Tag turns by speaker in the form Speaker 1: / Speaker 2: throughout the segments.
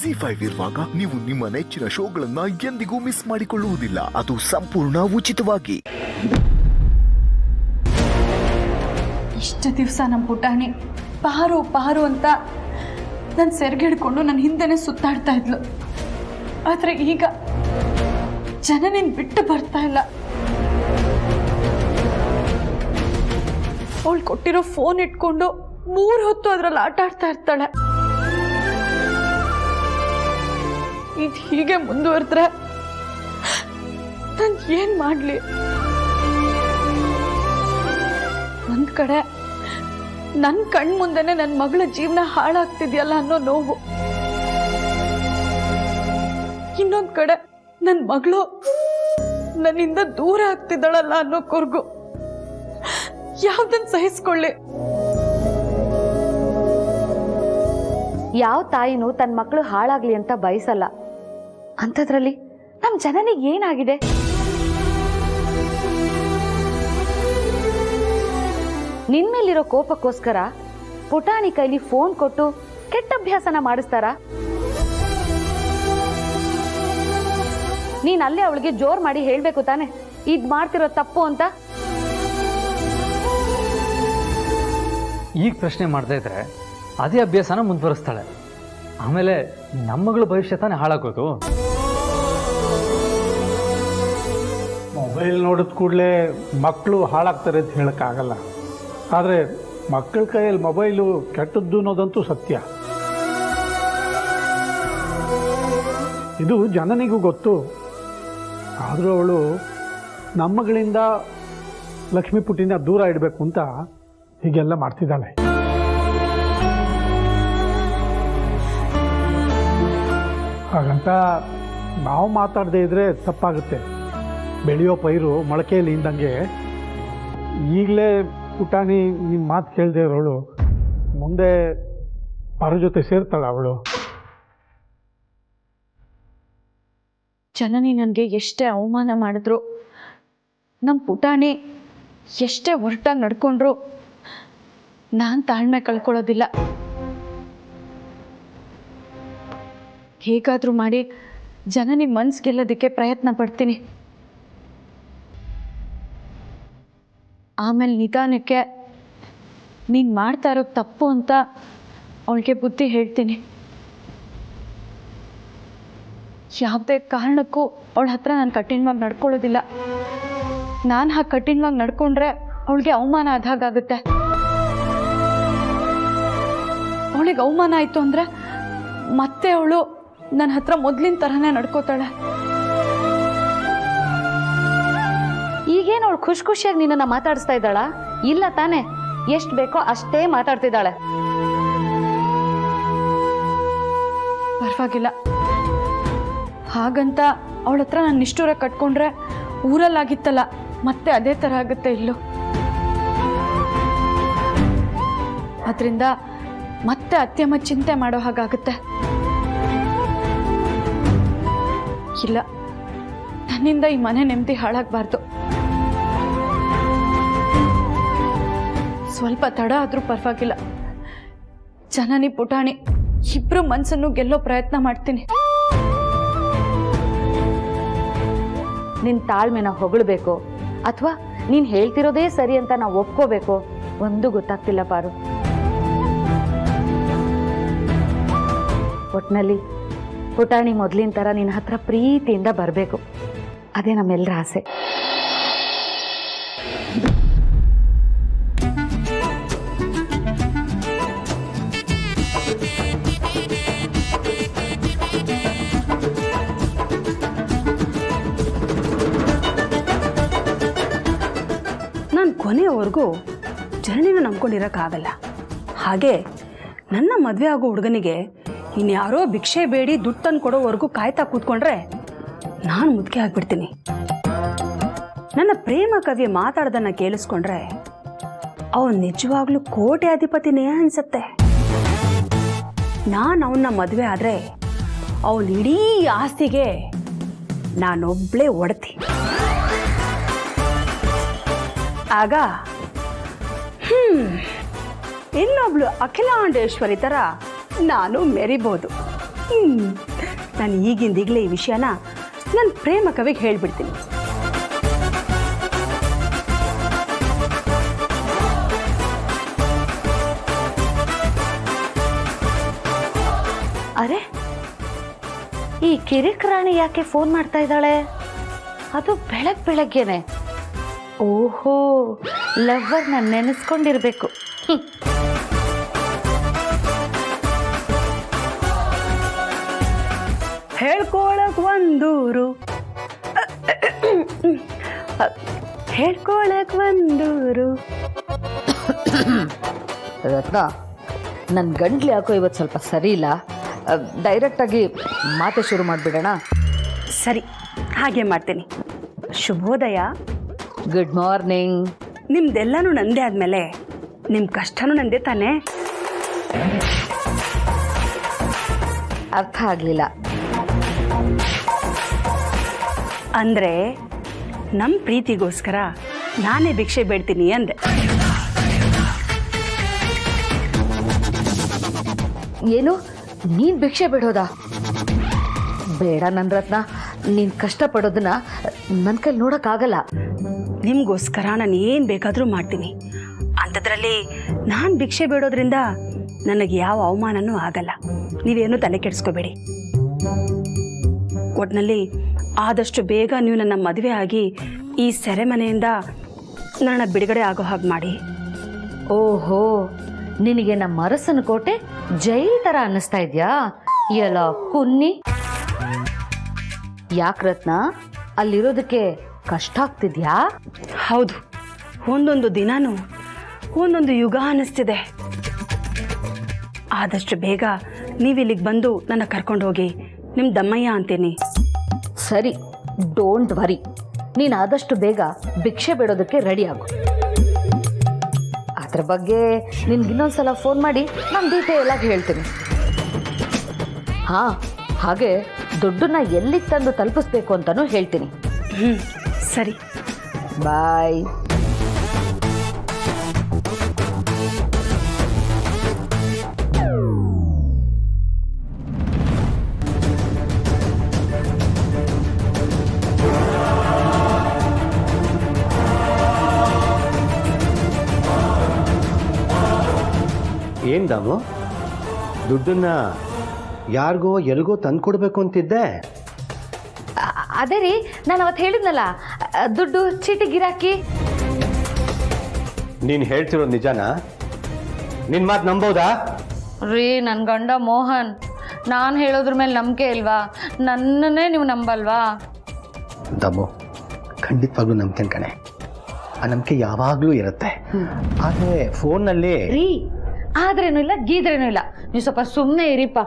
Speaker 1: ZEE5 ಇರುವಾಗ ನೀವು ನಿಮ್ಮ ನೆಚ್ಚಿನ ಶೋಗಳನ್ನ ಎಂದಿಗೂ ಮಿಸ್ ಮಾಡಿಕೊಳ್ಳುವುದಿಲ್ಲ. ಅದು ಸಂಪೂರ್ಣ ಉಚಿತವಾಗಿ.
Speaker 2: ಇಷ್ಟು ದಿವಸ ನಮ್ಮ ಪುಟಾಣಿ ಪಾರು ಪಾರು ಅಂತ ನನ್ನ ಸೆರಗಿಡ್ಕೊಂಡು ನನ್ನ ಹಿಂದೆನೇ ಸುತ್ತಾಡ್ತಾ ಇದ್ಲು. ಆದರೆ ಈಗ ಜನನಿನ್ ಬಿಟ್ಟು ಬರ್ತಾ ಇಲ್ಲ. ಅವಳು ಕೊಟ್ಟಿರೋ ಫೋನ್ ಇಟ್ಕೊಂಡು 3 ಹೊತ್ತು ಅದರಲ್ಲಿ ಆಟ ಆಡ್ತಾ ಇರ್ತಾಳೆ. ಇದು ಹೀಗೆ ಮುಂದುವರೆದ್ರೆ ನಾನು ಏನ್ ಮಾಡ್ಲಿ? ಒಂದ್ ಕಡೆ ನನ್ನ ಕಣ್ ಮುಂದೆನೆ ನನ್ನ ಮಗಳ ಜೀವನ ಹಾಳಾಗ್ತಿದ್ಯಲ್ಲ ಅನ್ನೋ ನೋವು, ಇನ್ನೊಂದ್ ಕಡೆ ನನ್ನ ಮಗಳು ನನ್ನಿಂದ ದೂರ ಆಗ್ತಿದ್ದಾಳಲ್ಲ ಅನ್ನೋ ಕೊರ್ಗು. ಯಾವ್ದನ್ ಸಹಿಸ್ಕೊಳ್ಳಿ?
Speaker 3: ಯಾವ ತಾಯಿನೂ ತನ್ನ ಮಕ್ಕಳು ಹಾಳಾಗ್ಲಿ ಅಂತ ಬಯಸಲ್ಲ. ಅಂಥದ್ರಲ್ಲಿ ನಮ್ಮ ಜನನಿಗೆ ಏನಾಗಿದೆ? ನಿನ್ಮೇಲಿರೋ ಕೋಪಕ್ಕೋಸ್ಕರ ಪುಟಾಣಿ ಕೈಲಿ ಫೋನ್ ಕೊಟ್ಟು ಕೆಟ್ಟ ಅಭ್ಯಾಸನ ಮಾಡಿಸ್ತಾರ? ನೀನ್ ಅಲ್ಲೇ ಅವಳಿಗೆ ಜೋರ್ ಮಾಡಿ ಹೇಳ್ಬೇಕು ತಾನೆ ಇದ್ ಮಾಡ್ತಿರೋ ತಪ್ಪು ಅಂತ.
Speaker 4: ಈಗ ಪ್ರಶ್ನೆ ಮಾಡ್ತಾ ಇದ್ರೆ ಅದೇ ಅಭ್ಯಾಸನ ಮುಂದುವರಿಸ್ತಾಳೆ. ಆಮೇಲೆ ನಮ್ಮ ಮಗಳ ಭವಿಷ್ಯ ತಾನೇ ಹಾಳಾಗೋದು.
Speaker 5: ಮೊಬೈಲ್ ನೋಡಿದ ಕೂಡಲೇ ಮಕ್ಕಳು ಹಾಳಾಗ್ತಾರೆ ಅಂತ ಹೇಳೋಕ್ಕಾಗಲ್ಲ. ಆದರೆ ಮಕ್ಕಳ ಕೈಯಲ್ಲಿ ಮೊಬೈಲು ಕೆಟ್ಟದ್ದು ಅನ್ನೋದಂತೂ ಸತ್ಯ. ಇದು ಜನನಿಗೂ ಗೊತ್ತು. ಆದರೂ ಅವಳು ನಮ್ಮಗಳಿಂದ ಲಕ್ಷ್ಮೀ ಪುಟ್ಟಿನ ದೂರ ಇಡಬೇಕು ಅಂತ ಹೀಗೆಲ್ಲ ಮಾಡ್ತಿದ್ದಾಳೆ. ಹಾಗಂತ ನಾವು ಮಾತಾಡದೇ ಇದ್ದರೆ ತಪ್ಪಾಗುತ್ತೆ. ಬೆಳೆಯೋ ಪೈರು ಮೊಳಕೆಯಲ್ಲಿ ಇಂದಂಗೆ ಈಗಲೇ ಪುಟಾಣಿ ನಿಮ್ಮ ಮಾತು ಕೇಳದೆ ಇರೋಳು ಮುಂದೆ ಪರ ಜೊತೆ ಸೇರ್ತಾಳೆ ಅವಳು.
Speaker 2: ಜನನಿ ನನಗೆ ಎಷ್ಟೇ ಅವಮಾನ ಮಾಡಿದ್ರು, ನಮ್ಮ ಪುಟಾಣಿ ಎಷ್ಟೇ ಹೊರಟಾಗಿ ನಡ್ಕೊಂಡ್ರು ನಾನು ತಾಳ್ಮೆ ಕಳ್ಕೊಳ್ಳೋದಿಲ್ಲ. ಹೇಗಾದರೂ ಮಾಡಿ ಜನನಿ ಮನ್ಸು ಗೆಲ್ಲೋದಕ್ಕೆ ಪ್ರಯತ್ನ ಪಡ್ತೀನಿ. ಆಮೇಲೆ ನಿಧಾನಕ್ಕೆ ನೀನು ಮಾಡ್ತಾ ಇರೋ ತಪ್ಪು ಅಂತ ಅವಳಿಗೆ ಬುದ್ಧಿ ಹೇಳ್ತೀನಿ. ಯಾವುದೇ ಕಾರಣಕ್ಕೂ ಅವಳ ಹತ್ರ ನಾನು ಕಠಿಣವಾಗಿ ನಡ್ಕೊಳ್ಳೋದಿಲ್ಲ. ನಾನು ಹಾಗೆ ಕಠಿಣವಾಗಿ ನಡ್ಕೊಂಡ್ರೆ ಅವಳಿಗೆ ಅವಮಾನ ಆದಾಗುತ್ತೆ. ಅವಳಿಗೆ ಅವಮಾನ ಆಯಿತು ಅಂದರೆ ಮತ್ತೆ ಅವಳು ನನ್ನ ಹತ್ರ ಮೊದಲಿನ ಥರನೇ ನಡ್ಕೋತಾಳೆ.
Speaker 3: ಈಗೇನು ಅವಳು ಖುಷಿ ಖುಷಿಯಾಗಿ ನಿನ್ನನ್ನು ಮಾತಾಡಿಸ್ತಾ ಇದ್ದಾಳ? ಇಲ್ಲ ತಾನೆ, ಎಷ್ಟು ಬೇಕೋ ಅಷ್ಟೇ ಮಾತಾಡ್ತಿದ್ದಾಳೆ.
Speaker 2: ಪರವಾಗಿಲ್ಲ. ಹಾಗಂತ ಅವಳ ಹತ್ರ ನಾನು ನಿಷ್ಠೂರ ಕಟ್ಕೊಂಡ್ರೆ ಊರಲ್ಲಾಗಿತ್ತಲ್ಲ ಮತ್ತೆ ಅದೇ ಥರ ಆಗುತ್ತೆ ಇಲ್ಲೋ. ಅದರಿಂದ ಮತ್ತೆ ಅತ್ಯಮ್ಮ ಚಿಂತೆ ಮಾಡೋ ಹಾಗಾಗುತ್ತೆ. ಇಲ್ಲ, ನನ್ನಿಂದ ಈ ಮನೆ ನೆಮ್ಮದಿ ಹಾಳಾಗಬಾರ್ದು. ಸ್ವಲ್ಪ ತಡ ಆದರೂ ಪರವಾಗಿಲ್ಲ. ಜನನಿ ಪುಟಾಣಿ ಇಬ್ರು ಮನಸ್ಸನ್ನು ಗೆಲ್ಲೋ ಪ್ರಯತ್ನ ಮಾಡ್ತೀನಿ.
Speaker 3: ನಿನ್ನ ತಾಳ್ಮೆನ ಹೊಗಳಬೇಕು ಅಥವಾ ನೀನು ಹೇಳ್ತಿರೋದೇ ಸರಿ ಅಂತ ನಾವು ಒಪ್ಕೋಬೇಕು, ಒಂದು ಗೊತ್ತಾಗ್ತಿಲ್ಲ ಪಾರು. ಒಟ್ನಲ್ಲಿ ಪುಟಾಣಿ ಮೊದಲಿನ ಥರ ನಿನ್ನ ಹತ್ರ ಪ್ರೀತಿಯಿಂದ ಬರಬೇಕು, ಅದೇ ನಮ್ಮೆಲ್ಲರ ಆಸೆ.
Speaker 6: ನಾನು ಕೊನೆಯವರೆಗೂ ಜನನಿನ ನಂಬ್ಕೊಂಡಿರೋಕ್ಕಾಗಲ್ಲ. ಹಾಗೆ ನನ್ನ ಮದುವೆ ಆಗೋ ಹುಡುಗನಿಗೆ ಇನ್ಯಾರೋ ಭಿಕ್ಷೆ ಬೇಡಿ ದುಡ್ಡು ತಂದು ಕೊಡೋವರೆಗೂ ಕಾಯ್ತಾ ಕೂತ್ಕೊಂಡ್ರೆ ನಾನು ಮುದುಕೆ ಆಗಿಬಿಡ್ತೀನಿ. ನನ್ನ ಪ್ರೇಮ ಕವಿ ಮಾತಾಡ್ದನ್ನ ಕೇಳಿಸ್ಕೊಂಡ್ರೆ ಅವನು ನಿಜವಾಗ್ಲೂ ಕೋಟೆ ಅಧಿಪತಿನೇ ಅನ್ಸತ್ತೆ. ನಾನು ಅವನ್ನ ಮದುವೆ ಆದರೆ ಅವನ ಇಡೀ ಆಸ್ತಿಗೆ ನಾನೊಬ್ಳೇ ಒಡತಿ. ಆಗ ಇನ್ನೊಬ್ಳು ಅಖಿಲಾಂಡೇಶ್ವರಿ ಥರ ನಾನು ಮೆರಿಬೋದು. ನಾನು ಈಗಿಂದೀಗಲೇ ಈ ವಿಷಯನ ನನ್ನ ಪ್ರೇಮ ಕವಿಗೆ ಹೇಳ್ಬಿಡ್ತೀನಿ.
Speaker 3: ಅರೆ, ಈ ಕಿರಿಕ್ ರಾಣಿ ಯಾಕೆ ಫೋನ್ ಮಾಡ್ತಾ ಇದ್ದಾಳೆ? ಅದು ಬೆಳಗ್ಗೆನೆ. ಓಹೋ, ಲವ್ವರ್ನ ನೆನೆಸ್ಕೊಂಡಿರ್ಬೇಕು.
Speaker 6: ಹೇಳ್ಕೊಳಕ್ ಒಂದೂರು, ಹೇಳ್ಕೊಳಕ್ ಒಂದೂರು.
Speaker 3: ರತ್ನ, ನನ್ನ ಗಂಟ್ಲು ಯಾಕೋ ಇವತ್ತು ಸ್ವಲ್ಪ ಸರಿ ಇಲ್ಲ. ಡೈರೆಕ್ಟಾಗಿ ಮಾತೆ ಶುರು ಮಾಡಿಬಿಡೋಣ.
Speaker 6: ಸರಿ, ಹಾಗೆ ಮಾಡ್ತೀನಿ. ಶುಭೋದಯ.
Speaker 3: Good morning.
Speaker 6: ನಿಮ್ದೆಲ್ಲನೂ ನಂದೇ ಆದಮೇಲೆ ನಿಮ್ಮ ಕಷ್ಟನೂ ನಂದೇ ತಾನೇ?
Speaker 3: ಅರ್ಥ ಆಗಲಿಲ್ಲ.
Speaker 6: ಅಂದರೆ ನಮ್ಮ ಪ್ರೀತಿಗೋಸ್ಕರ ನಾನೇ ಭಿಕ್ಷೆ ಬೇಡ್ತೀನಿ ಅಂದೆ.
Speaker 3: ಏನು, ನೀನು ಭಿಕ್ಷೆ ಬಿಡೋದಾ? ಬೇಡ ನನ್ನ ರತ್ನ, ನೀನು ಕಷ್ಟಪಡೋದನ್ನ ನನ್ನ ಕೈಲಿ ನೋಡೋಕ್ಕಾಗಲ್ಲ.
Speaker 6: ನಿಮಗೋಸ್ಕರ ನಾನು ಏನು ಬೇಕಾದರೂ ಮಾಡ್ತೀನಿ. ಅಂಥದ್ರಲ್ಲಿ ನಾನು ಭಿಕ್ಷೆ ಬೇಡೋದ್ರಿಂದ ನನಗೆ ಯಾವ ಅವಮಾನನೂ ಆಗಲ್ಲ. ನೀವೇನು ತಲೆ ಕೆಡಿಸ್ಕೋಬೇಡಿ. ಒಟ್ಟಿನಲ್ಲಿ ಆದಷ್ಟು ಬೇಗ ನೀವು ನನ್ನ ಮದುವೆ ಆಗಿ ಈ ಸೆರೆಮನೆಯಿಂದ ನನ್ನ ಬಿಡುಗಡೆ ಆಗೋ ಹಾಗೆ ಮಾಡಿ.
Speaker 3: ಓಹೋ, ನಿನಗೆ ನಮ್ಮ ಅರಸನ ಕೋಟೆ ಜೈ ಥರ ಅನ್ನಿಸ್ತಾ ಇದೆಯಾ? ಎಲ್ಲ ಕುನ್ನಿ. ಯಾಕೆ ರತ್ನ, ಅಲ್ಲಿರೋದಕ್ಕೆ ಕಷ್ಟ ಆಗ್ತಿದ್ಯಾ?
Speaker 6: ಹೌದು, ಒಂದೊಂದು ದಿನಾನು ಒಂದೊಂದು ಯುಗ ಅನ್ನಿಸ್ತಿದೆ. ಆದಷ್ಟು ಬೇಗ ನೀವಿಲ್ಲಿಗೆ ಬಂದು ನನ್ನ ಕರ್ಕೊಂಡು ಹೋಗಿ. ನಿಮ್ಮ ದಮ್ಮಯ್ಯ ಅಂತೀನಿ.
Speaker 3: ಸರಿ, ಡೋಂಟ್ ವರಿ. ನೀನು ಆದಷ್ಟು ಬೇಗ ಭಿಕ್ಷೆ ಬಿಡೋದಕ್ಕೆ ರೆಡಿ ಆಗು. ಅದ್ರ ಬಗ್ಗೆ ನಿನ್ಗಿನ್ನೊಂದ್ಸಲ ಫೋನ್ ಮಾಡಿ ನಾನು ಡೀಟೇಲ್ ಆಗಿ ಹೇಳ್ತೀನಿ. ಹಾಂ, ಹಾಗೆ ದುಡ್ಡನ್ನ ಎಲ್ಲಿಗೆ ತಂದು ತಲುಪಿಸ್ಬೇಕು ಅಂತಲೂ ಹೇಳ್ತೀನಿ.
Speaker 6: ಸರಿ,
Speaker 3: ಬಾಯ್.
Speaker 7: ಏನು ದಾಮು, ದುಡ್ಡನ್ನ ಯಾರಿಗೋ ಎಲ್ಗೋ ತಂದು ಕೊಡಬೇಕು ಅಂತಿದ್ದೆ?
Speaker 3: ಅದೇ ರೀ, ನಾನು ಅವತ್ತು ಹೇಳಿದ್ನಲ್ಲ, ದುಡ್ಡು ಚೀಟಿ ಗಿರಾಕಿ.
Speaker 7: ನೀನು ಹೇಳ್ತಿರೋದು ನಿಜನಾ? ನಿನ್ನ ಮಾತು ನಂಬೋದಾ?
Speaker 3: ರೀ, ನನ್ನ ಗಂಡ ಮೋಹನ್, ನಾನು ಹೇಳೋದ್ರ ಮೇಲೆ ನಂಬಿಕೆ ಇಲ್ವಾ? ನನ್ನನ್ನೇ ನೀವು ನಂಬಲ್ವಾ?
Speaker 7: ದಾಮು, ಖಂಡಿತವಾಗ್ಲೂ ನಂಬ್ತೇನೆ ಕಣೆ. ಆ ನಂಬಿಕೆ ಯಾವಾಗಲೂ ಇರುತ್ತೆ. ಆದರೆ ಫೋನ್ನಲ್ಲಿ
Speaker 3: ರೀ, ಆದ್ರೇನು ಇಲ್ಲ ಗೀದ್ರೇನು ಇಲ್ಲ, ನೀವು ಸ್ವಲ್ಪ ಸುಮ್ಮನೆ ಇರಿಪ್ಪ.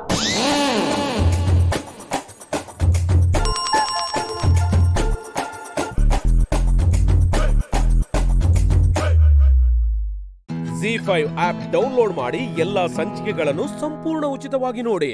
Speaker 8: ZEE5 ಆಪ್ ಡೌನ್ಲೋಡ್ ಮಾಡಿ ಎಲ್ಲಾ ಸಂಚಿಕೆಗಳನ್ನು ಸಂಪೂರ್ಣ ಉಚಿತವಾಗಿ ನೋಡಿ.